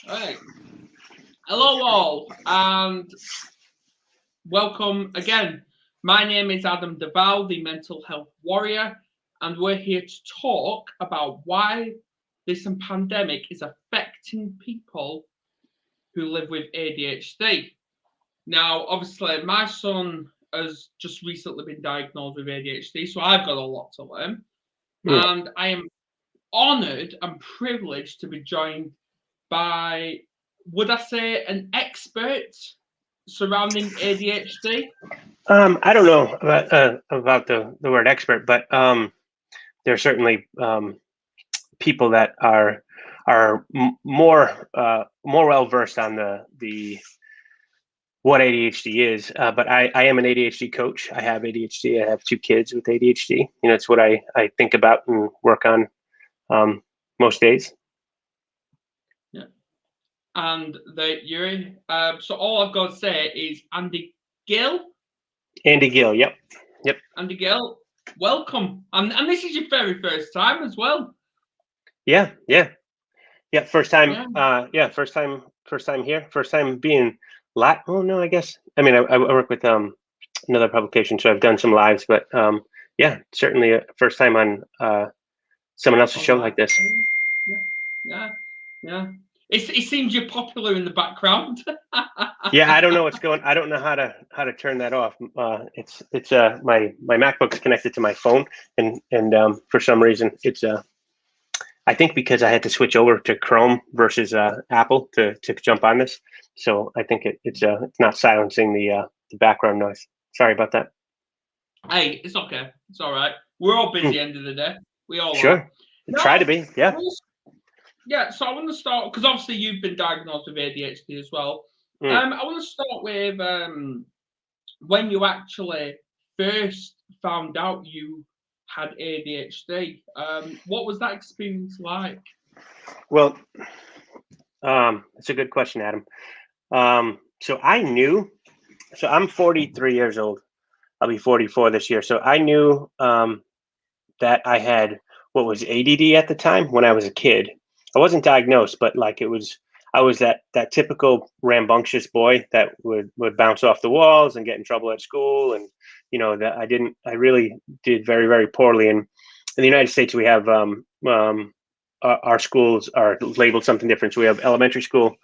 Right. Hello, all, and welcome again. My name is Adam Deval, the mental health warrior, and we're here to talk about why this pandemic is affecting people who live with ADHD. Now, obviously, my son has just recently been diagnosed with ADHD, so I've got a lot to learn. Yeah. And I am honoured and privileged to be joined by, would I say, an expert surrounding ADHD? I don't know about the word expert, but there are certainly people that are more well versed on the what ADHD is. But I am an ADHD coach. I have ADHD. I have two kids with ADHD. It's what I think about and work on most days. Yeah. And Yuri. So all I've got to say is Andy Gill. Andy Gill. Yep. Andy Gill, welcome. And this is your very first time as well. Yeah. First time. First time here. First time being live. Oh no, I guess. I mean, I work with another publication, so I've done some lives, but certainly a first time on someone else's show like this. Yeah. It seems you're popular in the background. Yeah, I don't know what's going. I don't know how to turn that off. It's my MacBook's connected to my phone, and for some reason it's I think because I had to switch over to Chrome versus Apple to jump on this, so I think it's not silencing the background noise. Sorry about that. Hey, it's okay. It's all right. We're all busy. End of the day, we all sure. are. Try to be. Yeah. Yeah. So I want to start because obviously you've been diagnosed with ADHD as well. I want to start with when you actually first found out you had ADHD. What was that experience like? Well, it's a good question, Adam. So I knew. So I'm 43 years old. I'll be 44 this year. So I knew that I had what was ADD at the time when I was a kid. I wasn't diagnosed, but like I was that typical rambunctious boy that would bounce off the walls and get in trouble at school, and that I really did very, very poorly. And in the United States, we have our schools are labeled something different. So we have elementary school,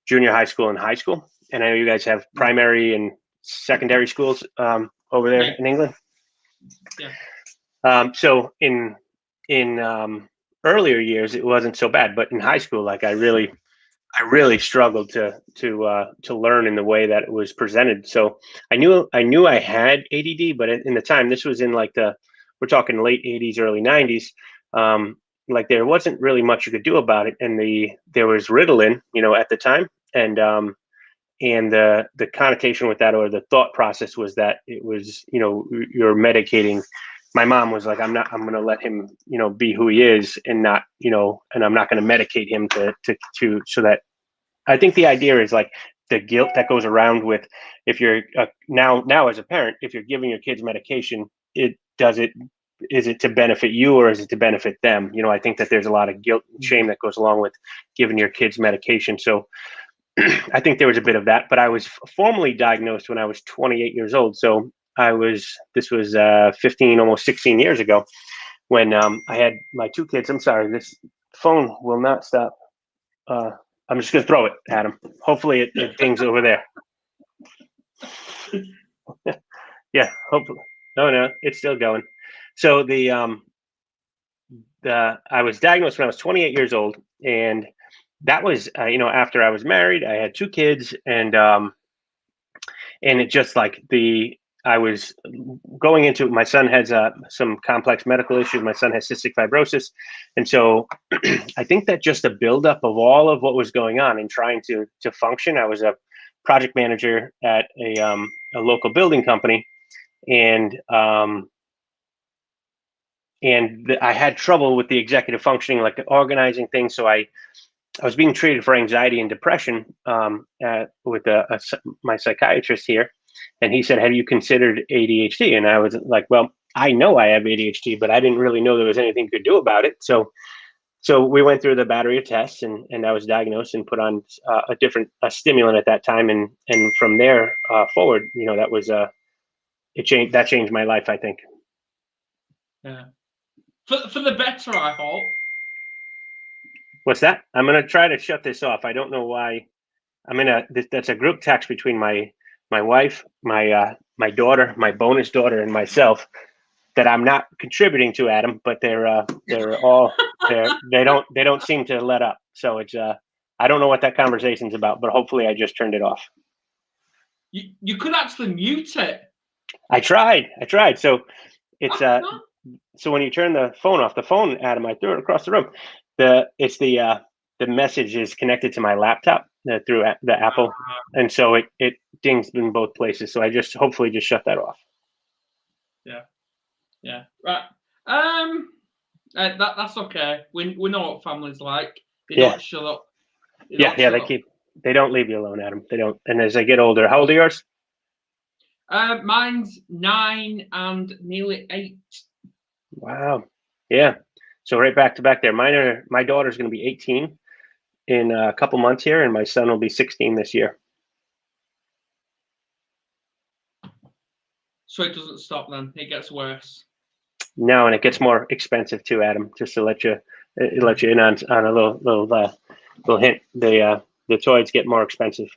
junior high school, and high school. And I know you guys have primary and secondary schools over there in England. Yeah. So in earlier years, it wasn't so bad, but in high school, like I really struggled to learn in the way that it was presented. So I knew I had ADD, but in the time, this was in like we're talking late 80s, early 90s. Like there wasn't really much you could do about it, and there was Ritalin, at the time, and the connotation with that, or the thought process, was that it was, you're medicating. My mom was like, I'm going to let him, be who he is, and not, and I'm not going to medicate him to so that. I think the idea is like the guilt that goes around with, if you're now as a parent, if you're giving your kids medication, is it to benefit you or is it to benefit them? I think that there's a lot of guilt and shame that goes along with giving your kids medication. So I think there was a bit of that, but I was formally diagnosed when I was 28 years old. So this was 15, almost 16 years ago, when I had my two kids. I'm sorry, this phone will not stop. I'm just going to throw it at him. Hopefully it dings over there. Yeah, hopefully. No, it's still going. So I was diagnosed when I was 28 years old, and that was after I was married. I had two kids, and it just like I was going into it. My son has some complex medical issues. My son has cystic fibrosis, and so I think that just a buildup of all of what was going on and trying to function. I was a project manager at a local building company, and I had trouble with the executive functioning, like organizing things. So I was being treated for anxiety and depression with my psychiatrist here. And he said, have you considered ADHD? And I was like, well, I know I have ADHD, but I didn't really know there was anything you could do about it. So So we went through the battery of tests, and I was diagnosed and put on a different stimulant at that time, and from there forward, that was that changed my life, I think. Yeah. For the better, I hope. What's that? I'm gonna try to shut this off. I don't know why. That's a group text between my wife, my daughter, my bonus daughter, and myself that I'm not contributing to, Adam, but they're all they don't seem to let up. So it's I don't know what that conversation's about, but hopefully I just turned it off. You could actually mute it. I tried. So it's so when you turn the phone off, the phone, Adam, I threw it across the room. The message is connected to my laptop through the Apple, and so it dings in both places. So I just hopefully just shut that off. Yeah. Right. That's okay. We know what family's like. They don't shut up. They don't leave you alone, Adam. They don't. And as I get older, how old are yours? Mine's 9 and nearly 8. Wow. Yeah. So right back to back there. My daughter's going to be 18 in a couple months here, and my son will be 16 this year. So it doesn't stop then. It gets worse. No, and it gets more expensive too, Adam. Just to let you in on a little hint. The toys get more expensive.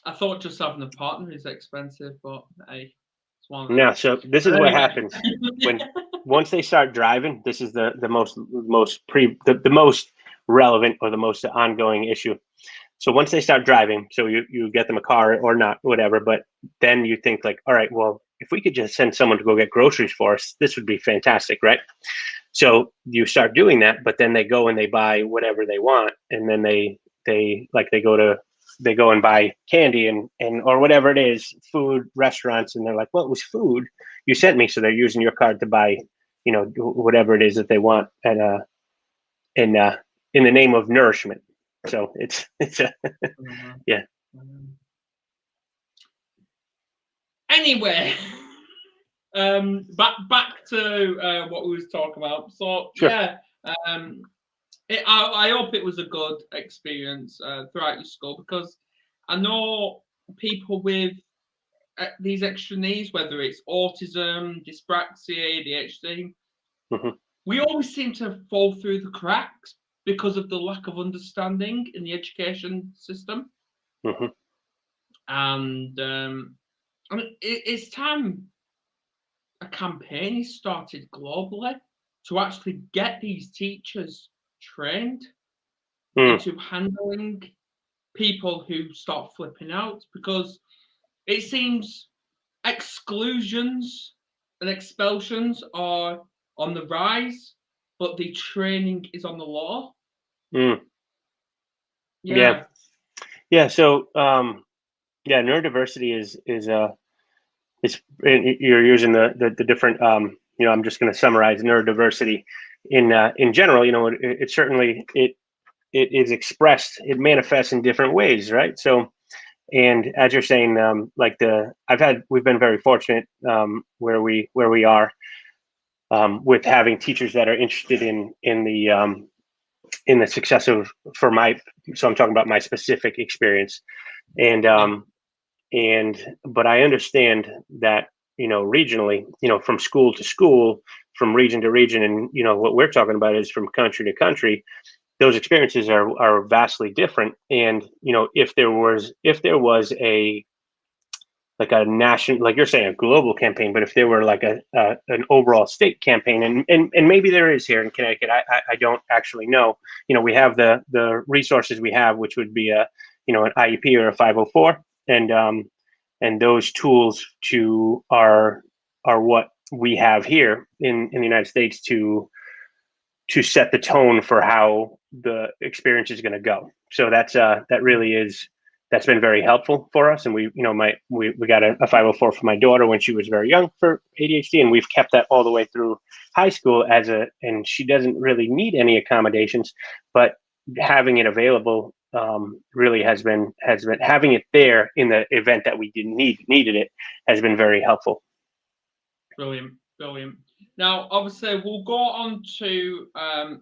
I thought just having a partner is expensive, but hey, it's one. No, so this is what happens once they start driving. This is the most relevant or the most ongoing issue. So once they start driving, so you get them a car or not, whatever, but then you think like, all right, well, if we could just send someone to go get groceries for us, this would be fantastic, right? So you start doing that, but then they go and they buy whatever they want, and then they go and buy candy and or whatever it is, food, restaurants, and they're like, well, it was food you sent me, so they're using your card to buy, whatever it is that they want, and in the name of nourishment. So it's a yeah. Anyway, back to what we was talking about. So sure. Yeah, I hope it was a good experience throughout your school, because I know people with these extra needs, whether it's autism, dyspraxia, ADHD, we always seem to fall through the cracks because of the lack of understanding in the education system. And it's time a campaign is started globally to actually get these teachers trained into handling people who start flipping out, because it seems exclusions and expulsions are on the rise, but the training is on the low. Yeah. So neurodiversity is you're using the different I'm just going to summarize neurodiversity in general. It certainly it is expressed, it manifests in different ways, right? So, and as you're saying, we've been very fortunate where we are with having teachers that are interested in the success of so I'm talking about my specific experience, but I understand that regionally, from school to school, from region to region, and what we're talking about is from country to country, those experiences are vastly different. And if there was a national, like you're saying, a global campaign, but if there were like an overall state campaign, and maybe there is here in Connecticut, I don't actually know. We have the resources we have, which would be an IEP or a 504, and those tools are what we have here in the United States to set the tone for how the experience is going to go. So that's been very helpful for us. And we got a 504 for my daughter when she was very young for ADHD, and we've kept that all the way through high school and she doesn't really need any accommodations, but having it available really has been having it there in the event that we needed it has been very helpful. Brilliant. Now, obviously, we'll go on to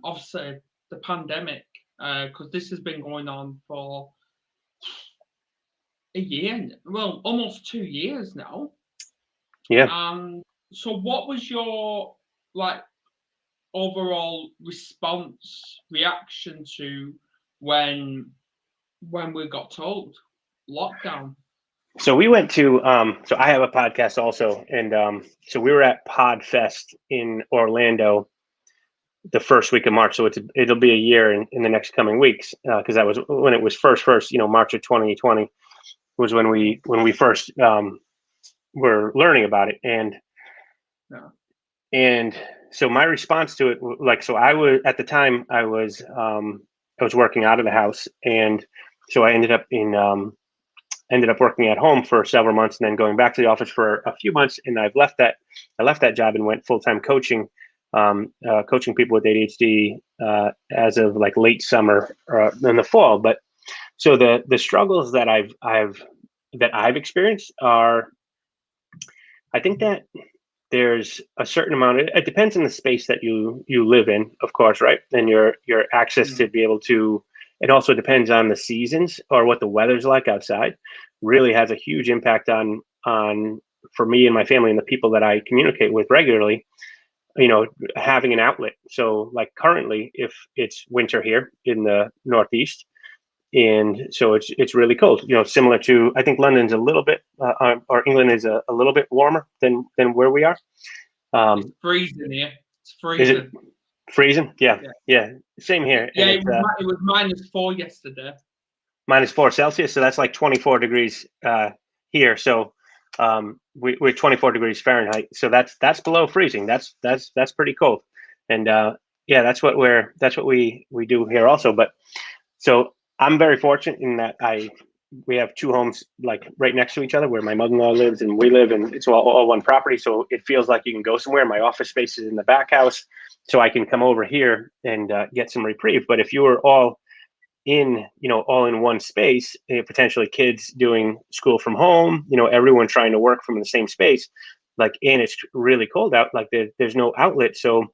obviously the pandemic because this has been going on for a year, well, almost 2 years now. Yeah. So, what was your like overall reaction to when we got told lockdown? So we went to so I have a podcast also, and so we were at Podfest in Orlando the first week of March. So it'll be a year in the next coming weeks, because that was when it was first March of 2020 was when we first were learning about it, Yeah. and so my response to it, like, so I was at the time I was working out of the house, and so I ended up working at home for several months and then going back to the office for a few months. And I left that job and went full-time coaching, coaching people with ADHD as of like late summer or in the fall. But so the struggles that I've experienced are, I think that there's a certain amount, it depends on the space that you live in, of course, right? And your access to be able to, it also depends on the seasons or what the weather's like outside, really has a huge impact on for me and my family and the people that I communicate with regularly, having an outlet. So like currently, if it's winter here in the Northeast, and so it's really cold, similar to, I think London's a little bit or England is a little bit warmer than where we are. It's freezing here. It's Is it freezing. freezing? Yeah, same here. Yeah, And it was -4 yesterday. -4 Celsius, so that's like 24 degrees here. So we're 24 degrees Fahrenheit, so that's below freezing. That's pretty cold. And yeah, that's what we do here also. But so I'm very fortunate in that we have two homes like right next to each other where my mother-in-law lives and we live, and it's all one property. So it feels like you can go somewhere. My office space is in the back house, so I can come over here and get some reprieve. But if you were all in one space, potentially kids doing school from home, everyone trying to work from the same space, like, and it's really cold out, like there's no outlet. So,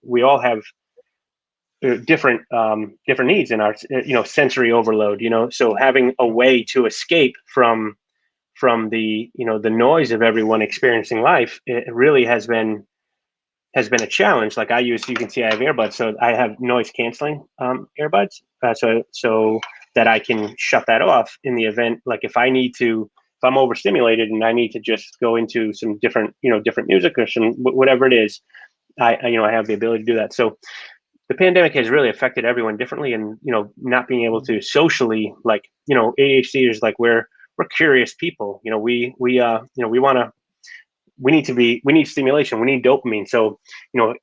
we all have different needs in our, sensory overload, so having a way to escape from the noise of everyone experiencing life, it really has been a challenge. Like you can see I have earbuds, so I have noise canceling earbuds, so that I can shut that off in the event, like if I'm overstimulated and I need to just go into some different music or some whatever it is, I have the ability to do that. So the pandemic has really affected everyone differently, and not being able to socially, like, ADHD is like, we're curious people, we need stimulation, we need dopamine. So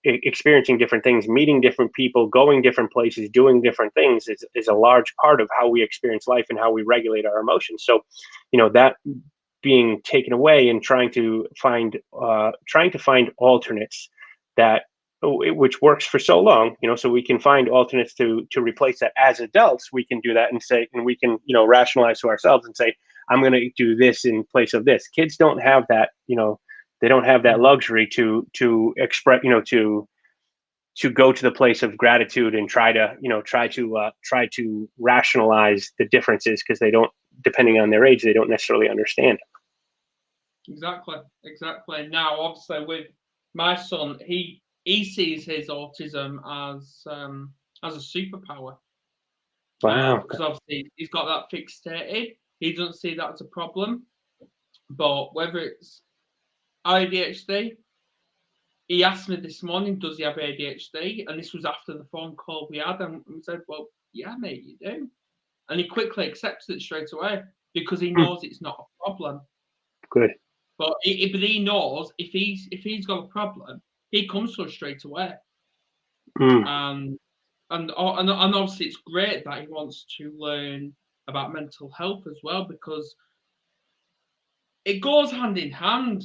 experiencing different things, meeting different people, going different places, doing different things is a large part of how we experience life and how we regulate our emotions. So that being taken away, and trying to find alternates that, which works for so long, so we can find alternates to replace that. As adults, we can do that and we can rationalize to ourselves and say, I'm going to do this in place of this. Kids don't have that, they don't have that luxury to express, to go to the place of gratitude and try to rationalize the differences, because they don't, depending on their age, they don't necessarily understand. Exactly. Now, obviously, with my son, he sees his autism as a superpower. Wow. Because obviously he's got that fixated. He doesn't see that as a problem. But whether it's ADHD, he asked me this morning, does he have ADHD? And this was after the phone call we had, and we said, well, yeah, mate, you do. And he quickly accepts it straight away because he knows it's not a problem. Good. But he knows if he's got a problem, he comes to us straight away. And obviously it's great that he wants to learn about mental health as well, because it goes hand in hand,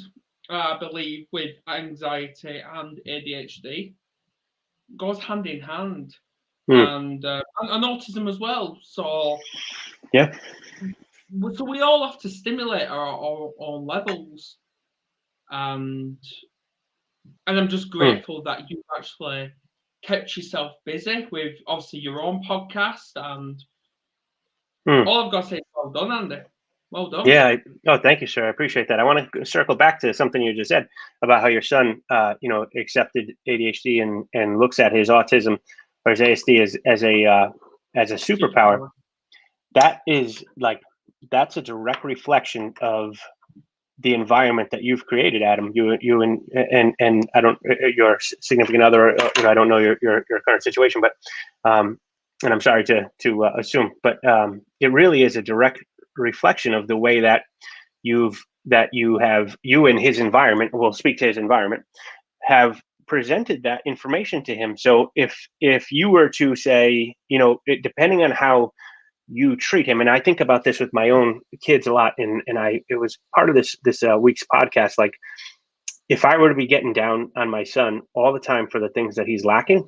I believe, with anxiety and ADHD. It goes hand in hand, and autism as well. So yeah. So we all have to stimulate our own levels, and And I'm just grateful that you actually kept yourself busy with obviously your own podcast. And all I've got to say is well done, Andy. Well done. Yeah. Oh, thank you, sir. I appreciate that. I want to circle back to something you just said about how your son, accepted ADHD and looks at his autism or his ASD as a superpower. That is that's a direct reflection of the environment that you've created, Adam. You and I don't your significant other. I don't know your current situation, but and I'm sorry to assume, but it really is a direct reflection of the way that you and his environment. We'll speak to his environment, have presented that information to him. So if you were to say, depending on how you treat him, and I think about this with my own kids a lot, and it was part of this week's podcast. Like, if I were to be getting down on my son all the time for the things that he's lacking,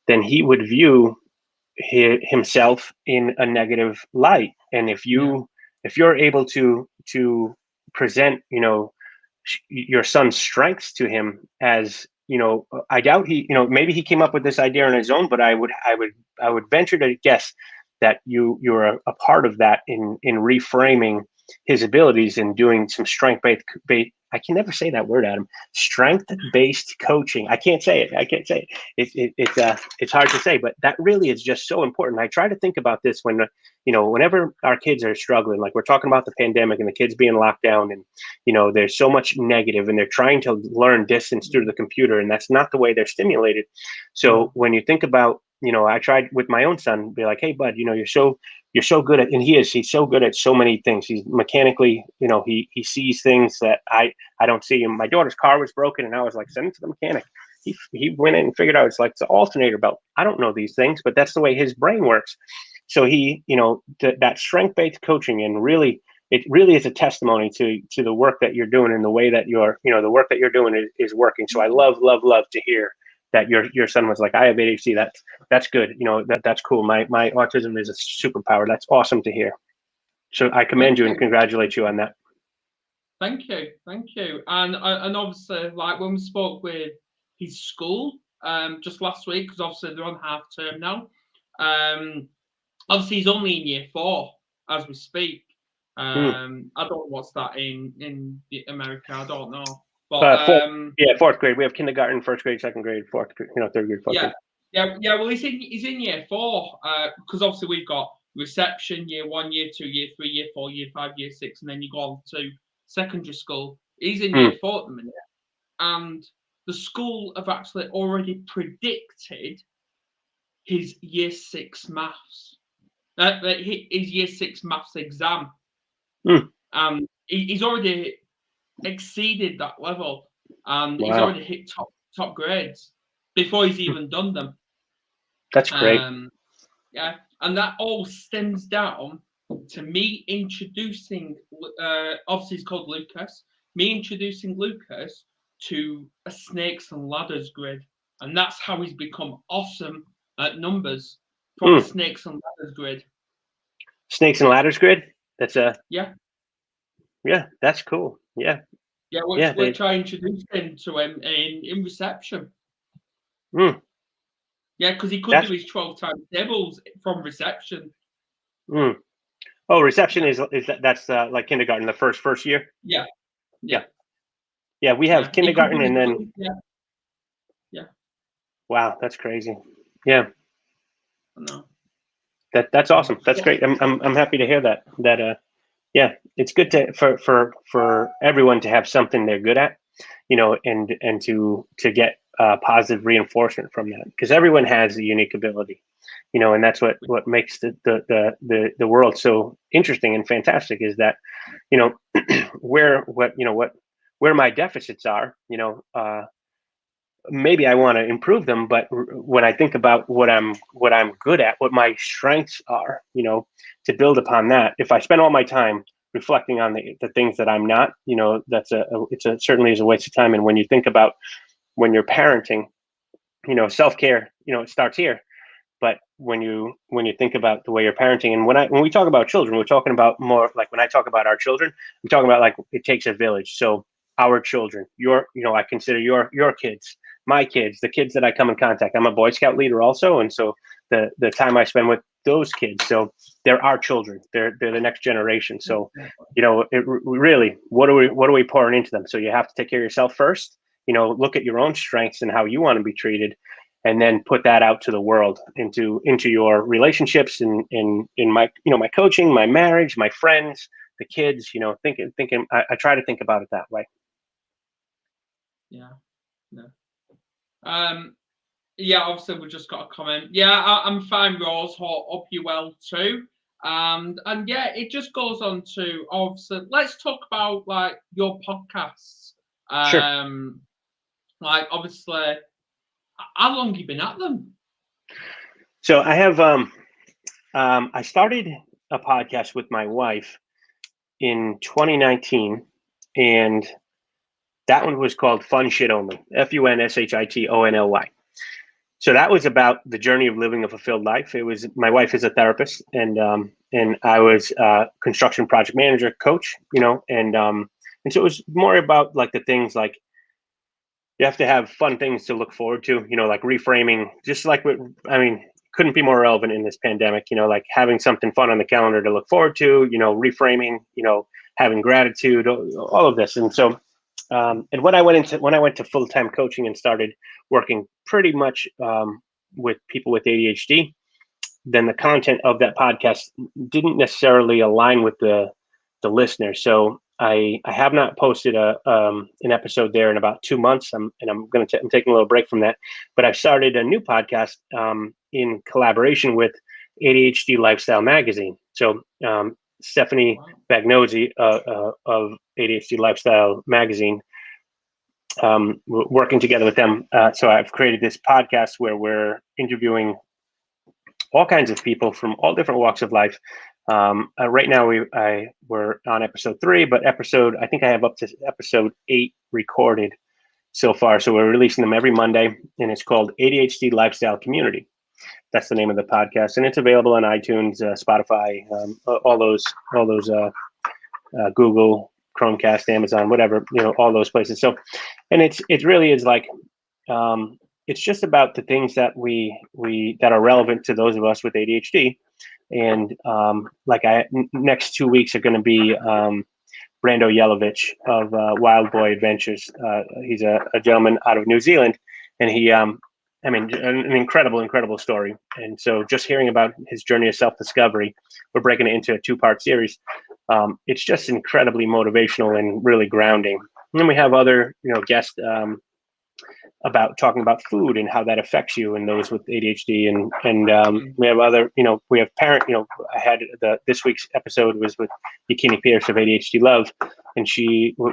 then he would view himself in a negative light. And if you're able to present your son's strengths to him, as I doubt maybe he came up with this idea on his own, but I would venture to guess that you're a part of that in reframing his abilities and doing some strength-based. I can never say that word, Adam. Strength-based coaching. I can't say it. It's hard to say, but that really is just so important. I try to think about this whenever our kids are struggling, like we're talking about the pandemic and the kids being locked down, and there's so much negative, and they're trying to learn distance through the computer, and that's not the way they're stimulated. So when you think about, I tried with my own son, be like, hey, bud, you're so good at, and he's so good at so many things. He's mechanically, he sees things that I don't see. And my daughter's car was broken, and I was like, send it to the mechanic. He went in and figured out it's like the alternator belt. I don't know these things, but that's the way his brain works. So he, that strength-based coaching, and it really is a testimony to the work that you're doing, and the way that the work that you're doing is working. So I love to hear that your son was like, I have ADHD. That's good. That's cool. My autism is a superpower. That's awesome to hear. So I commend you and congratulate you on that. Thank you. And obviously, like when we spoke with his school just last week, because obviously they're on half term now. Obviously he's only in year 4 as we speak. I don't know what's that in America. I don't know. But fourth grade. We have kindergarten, first grade, second grade, fourth grade, third grade, fourth grade. Yeah. Well, he's in year 4 because obviously we've got reception, year 1, year 2, year 3, year 4, year 5, year 6, and then you go on to secondary school. He's in year 4 at the minute, and the school have actually already predicted his year 6 maths. His year 6 maths exam. He's already exceeded that level, and he's already hit top grades before he's even done them. That's great. And that all stems down to me introducing, obviously he's called Lucas, me introducing Lucas to a snakes and ladders grid, and that's how he's become awesome at numbers, from a snakes and ladders grid. Snakes and ladders grid? That's Yeah, that's cool. Yeah. Yeah, we're trying to introduce him to him in reception. Yeah, because he could do his 12 times tables from reception. Oh, reception is that's like kindergarten, the first year? Yeah. Yeah, we have kindergarten and then. Yeah. Wow, that's crazy. Yeah. I know. That's awesome. That's great. I'm happy to hear that. Yeah, it's good for everyone to have something they're good at, and to get positive reinforcement from that, because everyone has a unique ability, and that's what makes the world so interesting and fantastic, is that, where my deficits are, maybe I want to improve them, but when I think about what I'm good at, what my strengths are, to build upon that, if I spend all my time reflecting on the things that I'm not, that's certainly is a waste of time. And when you think about when you're parenting, self-care, it starts here. But when you think about the way you're parenting, and when we talk about children, we're talking about more like, when I talk about our children, I'm talking about like, it takes a village. So our children, I consider your kids, my kids, the kids that I come in contact. I'm a Boy Scout leader also, and so the time I spend with those kids, so they're our children. They're the next generation. So, really, what are we pouring into them? So you have to take care of yourself first. Look at your own strengths and how you want to be treated, and then put that out to the world, into your relationships, in my my coaching, my marriage, my friends, the kids. Thinking. I try to think about it that way. Yeah. Yeah, obviously we just got a comment. Yeah, I'm fine, Rose. Hope you well too. And yeah, it just goes on to, obviously, let's talk about like your podcasts. Sure. Like, obviously, how long have you been at them? So I have I started a podcast with my wife in 2019, and that one was called Fun Shit Only, FUNSHITONLY. So that was about the journey of living a fulfilled life. It was, my wife is a therapist, and I was a construction project manager, coach, and so it was more about like the things like, you have to have fun things to look forward to, like reframing, just like couldn't be more relevant in this pandemic, like having something fun on the calendar to look forward to, reframing, having gratitude, all of this. And so, and when I went to full-time coaching and started working pretty much with people with ADHD, then the content of that podcast didn't necessarily align with the listener. So I have not posted an episode there in about 2 months. I'm taking a little break from that, but I've started a new podcast in collaboration with ADHD Lifestyle Magazine. So Stephanie Bagnozzi of ADHD Lifestyle Magazine, working together with them. So I've created this podcast where we're interviewing all kinds of people from all different walks of life. Right now we're on episode 3, but I think I have up to episode 8 recorded so far. So we're releasing them every Monday, and it's called ADHD Lifestyle Community. That's the name of the podcast, and it's available on iTunes, Spotify, all those Google, Chromecast, Amazon, whatever, all those places. So, and it really is like, it's just about the things that that are relevant to those of us with ADHD. And next 2 weeks are going to be Brando Yelovich of Wild Boy Adventures. He's a gentleman out of New Zealand, and he, an incredible story. And so just hearing about his journey of self-discovery, we're breaking it into a 2-part series. It's just incredibly motivational and really grounding. And then we have other, guests about talking about food and how that affects you and those with ADHD, and we have other, we have parent, I had this week's episode was with Yakini Pierce of ADHD Love, and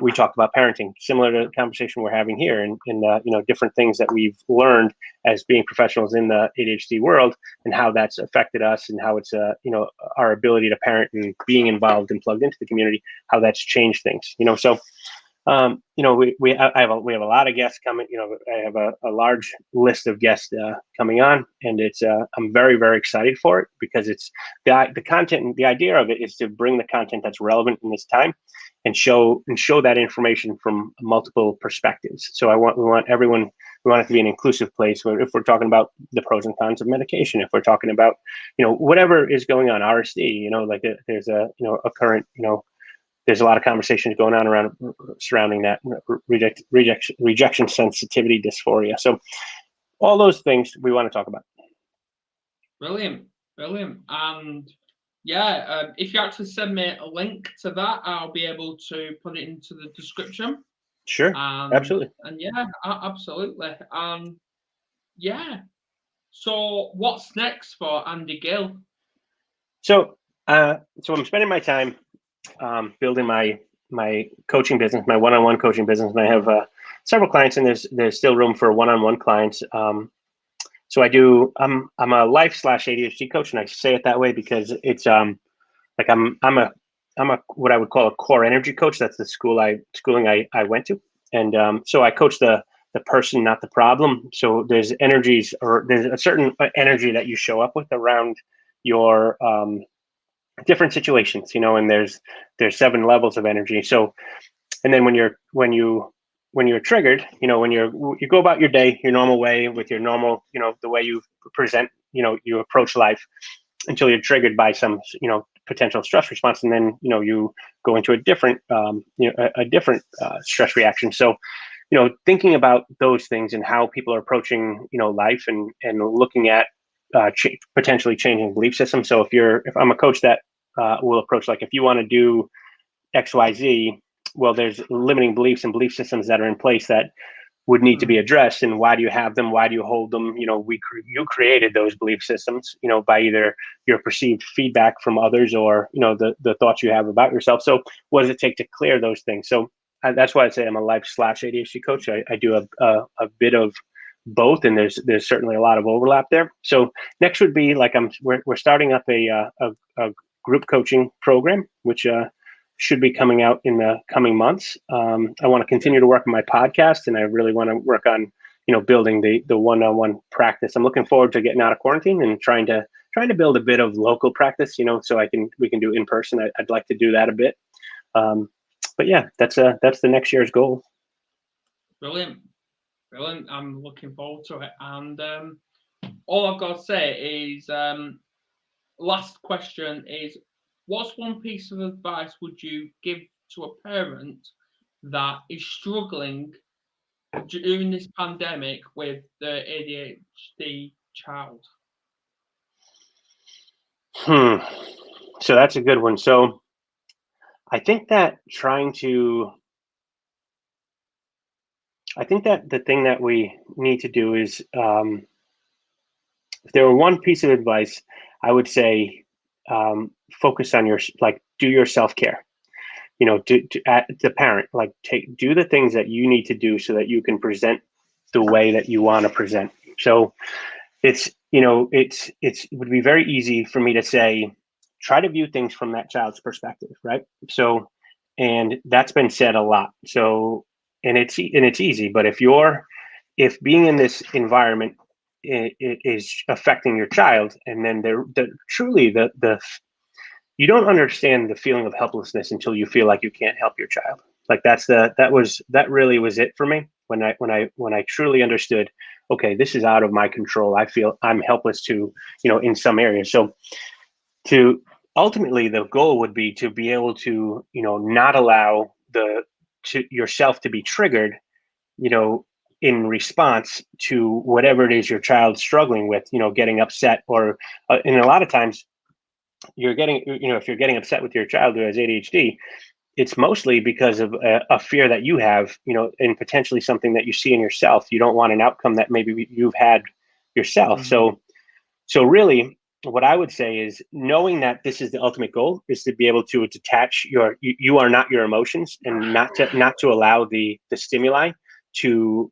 we talked about parenting, similar to the conversation we're having here, and different things that we've learned as being professionals in the ADHD world, and how that's affected us, and how it's our ability to parent and being involved and plugged into the community, how that's changed things, so. We have a lot of guests coming. I have a large list of guests coming on, and it's I'm very, very excited for it, because it's the content. The idea of it is to bring the content that's relevant in this time, and show that information from multiple perspectives. So we want it to be an inclusive place where, if we're talking about the pros and cons of medication, if we're talking about whatever is going on, RSD, there's a current there's a lot of conversations going on surrounding that rejection sensitivity dysphoria. So all those things we want to talk about. Brilliant. And yeah, if you actually send me a link to that, I'll be able to put it into the description. Sure. Absolutely. And yeah, absolutely. Yeah. So what's next for Andy Gill? So I'm spending my time building my coaching business, my one-on-one coaching business, and I have several clients, and there's still room for one-on-one clients. So I'm a life/ADHD coach, and I say it that way because it's I'm a what I would call a core energy coach. That's the schooling I went to, and so I coach the person, not the problem. So there's energies, or there's a certain energy that you show up with around your different situations, and there's 7 levels of energy. So, And then when you're triggered, when you go about your day your normal way with your normal, the way you present, you approach life until you're triggered by some, potential stress response, and then you go into a different, a different stress reaction. So, thinking about those things and how people are approaching, life, and looking at potentially changing belief systems. So if I'm a coach that will approach, like, if you want to do XYZ, well, there's limiting beliefs and belief systems that are in place that would need to be addressed. And why do you have them? Why do you hold them? You created those belief systems, by either your perceived feedback from others or, the thoughts you have about yourself. So what does it take to clear those things? So that's why I say I'm a life/ADHD coach. I do a bit of both, and there's certainly a lot of overlap there. So next would be like we're starting up a group coaching program, which should be coming out in the coming months. I want to continue to work on my podcast, and I really want to work on, building the one-on-one practice. I'm looking forward to getting out of quarantine and trying to build a bit of local practice, so we can do in person. I'd like to do that a bit. But yeah, that's the next year's goal. Brilliant. I'm looking forward to it. And all I've got to say is, last question is, what's one piece of advice would you give to a parent that is struggling during this pandemic with the ADHD child? So that's a good one. So I think that the thing that we need to do is, if there were one piece of advice, I would say, focus on do your self-care. The parent, do the things that you need to do so that you can present the way that you want to present. So it would be very easy for me to say, try to view things from that child's perspective, right? So, and that's been said a lot. So, and it's easy, but if being in this environment is affecting your child, and then you don't understand the feeling of helplessness until you feel like you can't help your child. Like that really was it for me when I truly understood, okay, this is out of my control. I feel I'm helpless to, in some areas. So ultimately the goal would be to be able to, not allow yourself to be triggered, in response to whatever it is your child's struggling with, getting upset, or and a lot of times if you're getting upset with your child who has ADHD, it's mostly because of a fear that you have, and potentially something that you see in yourself. You don't want an outcome that maybe you've had yourself. Mm-hmm. So really what I would say is, knowing that this is the ultimate goal is to be able to detach you are not your emotions, and not to allow the stimuli to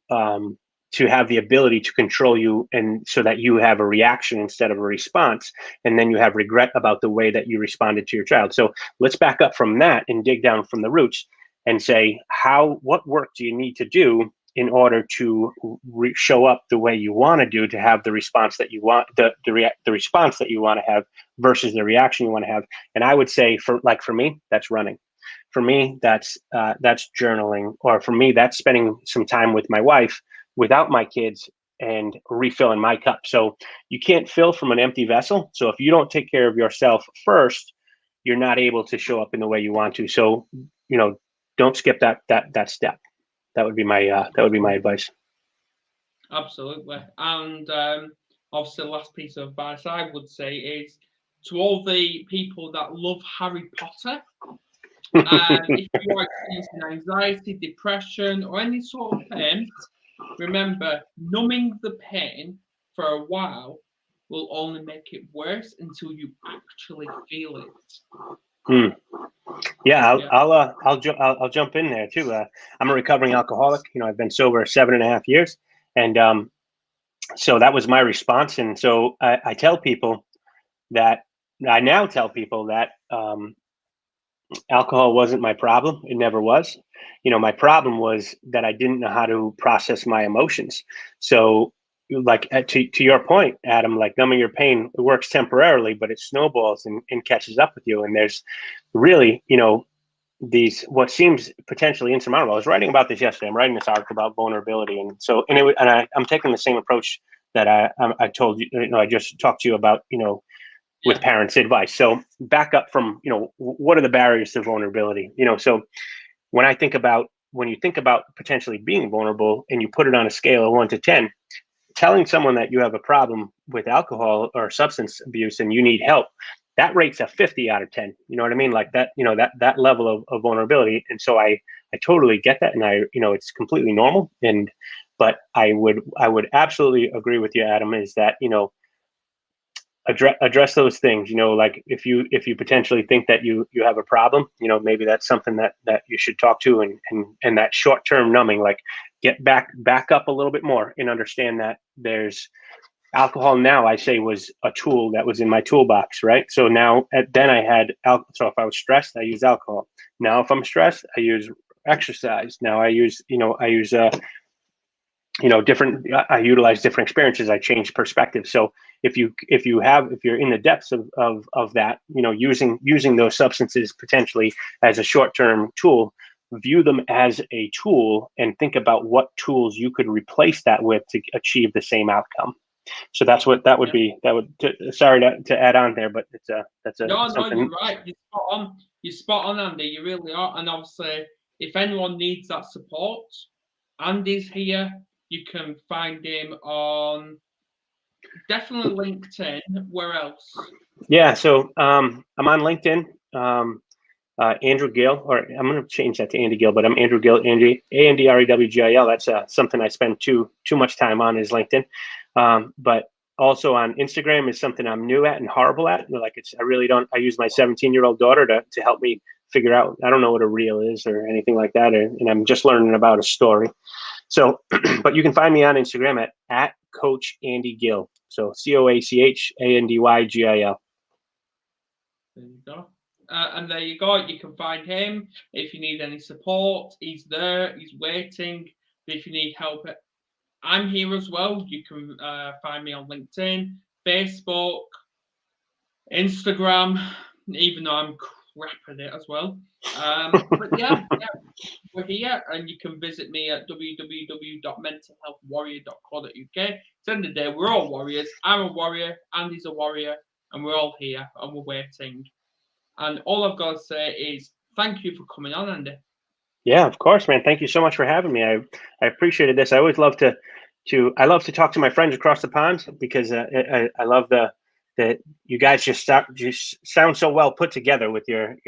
have the ability to control you, and so that you have a reaction instead of a response, and then you have regret about the way that you responded to your child. So let's back up from that and dig down from the roots and say, what work do you need to do in order to show up the way you want to do, to have the response that you want, the response that you want to have versus the reaction you want to have. And I would say, for me, that's running. For me, that's journaling, or for me, that's spending some time with my wife without my kids and refilling my cup. So you can't fill from an empty vessel. So if you don't take care of yourself first, you're not able to show up in the way you want to. So, don't skip that step. That would be my advice. Absolutely. And obviously, the last piece of advice I would say is, to all the people that love Harry Potter, if you are experiencing anxiety, depression, or any sort of pain, remember, numbing the pain for a while will only make it worse until you actually feel it. Yeah, I'll jump in there too. I'm a recovering alcoholic. I've been sober 7.5 years, and so that was my response. And so I now tell people that alcohol wasn't my problem. It never was. My problem was that I didn't know how to process my emotions. So, to your point, Adam, numbing your pain, it works temporarily, but it snowballs and catches up with you. And there's really, these what seems potentially insurmountable. I was writing about this yesterday. I'm writing this article about vulnerability, and so I'm taking the same approach that I told you. I just talked to you about. With parents' advice. So back up from what are the barriers to vulnerability? So when you think about potentially being vulnerable, and you put it on a scale of 1 to 10, telling someone that you have a problem with alcohol or substance abuse and you need help, that rate's a 50 out of 10. You know what I mean? Like that, that level of vulnerability. And so I totally get that. And it's completely normal. But I would absolutely agree with you, Adam, is that, address those things. Like if you potentially think that you have a problem, maybe that's something that you should talk to, and that short-term numbing, like get back up a little bit more and understand that there's alcohol. Now I say was a tool that was in my toolbox, right? So then I had so if I was stressed, I use alcohol. Now if I'm stressed, I use exercise. Now I use different, I utilize different experiences. I change perspective. So if you're in the depths of that, using those substances potentially as a short-term tool, view them as a tool and think about what tools you could replace that with to achieve the same outcome. So that's what that would be. Sorry to add on there, but that's No, something. you're right. You're spot on, Andy. You really are. And obviously, if anyone needs that support, Andy's here. You can find him on definitely LinkedIn. Where else? Yeah, so I'm on LinkedIn. Andrew Gill, or I'm going to change that to Andy Gill, but I'm Andrew Gill, ANDREWGIL. That's something I spend too much time on is LinkedIn. But also on Instagram is something I'm new at and horrible at. I use my 17-year-old daughter to help me figure out. I don't know what a reel is or anything like that, and I'm just learning about a story. So, but you can find me on Instagram at Coach Andy Gill. So COACHANDYGIL. There you go. And there you go. You can find him if you need any support. He's there. He's waiting. If you need help, I'm here as well. You can find me on LinkedIn, Facebook, Instagram, even though I'm crap at it as well. But yeah, we're here, and you can visit me at www.mentalhealthwarrior.co.uk. At the end of the day, we're all warriors. I'm a warrior, Andy's a warrior, and we're all here, and we're waiting. And all I've got to say is thank you for coming on, Andy. Yeah, of course, man. Thank you so much for having me. I appreciated this. I always love to talk to my friends across the pond, because I love that you guys just sound so well put together with your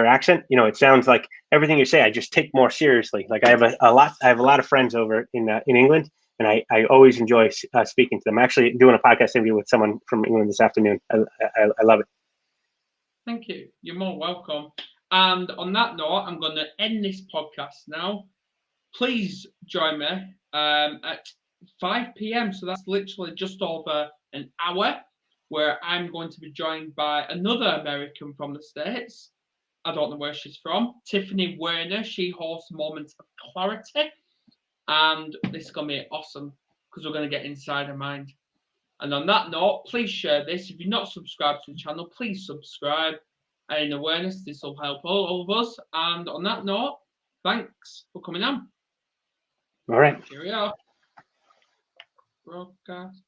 accent. It sounds like everything you say I just take more seriously. Like I have a lot of friends over in England, and I always enjoy speaking to them. I'm actually doing a podcast interview with someone from England this afternoon. I love it. Thank you. You're more welcome. And on that note, I'm going to end this podcast now. Please join me at 5 p.m. So that's literally just over an hour, where I'm going to be joined by another American from the States. I don't know where she's from. Tiffany Werner. She hosts Moments of Clarity. And this is going to be awesome, because we're going to get inside her mind. And on that note, please share this. If you're not subscribed to the channel, please subscribe. And in awareness, this will help all of us. And on that note, thanks for coming on. All right. Here we are. Broadcast.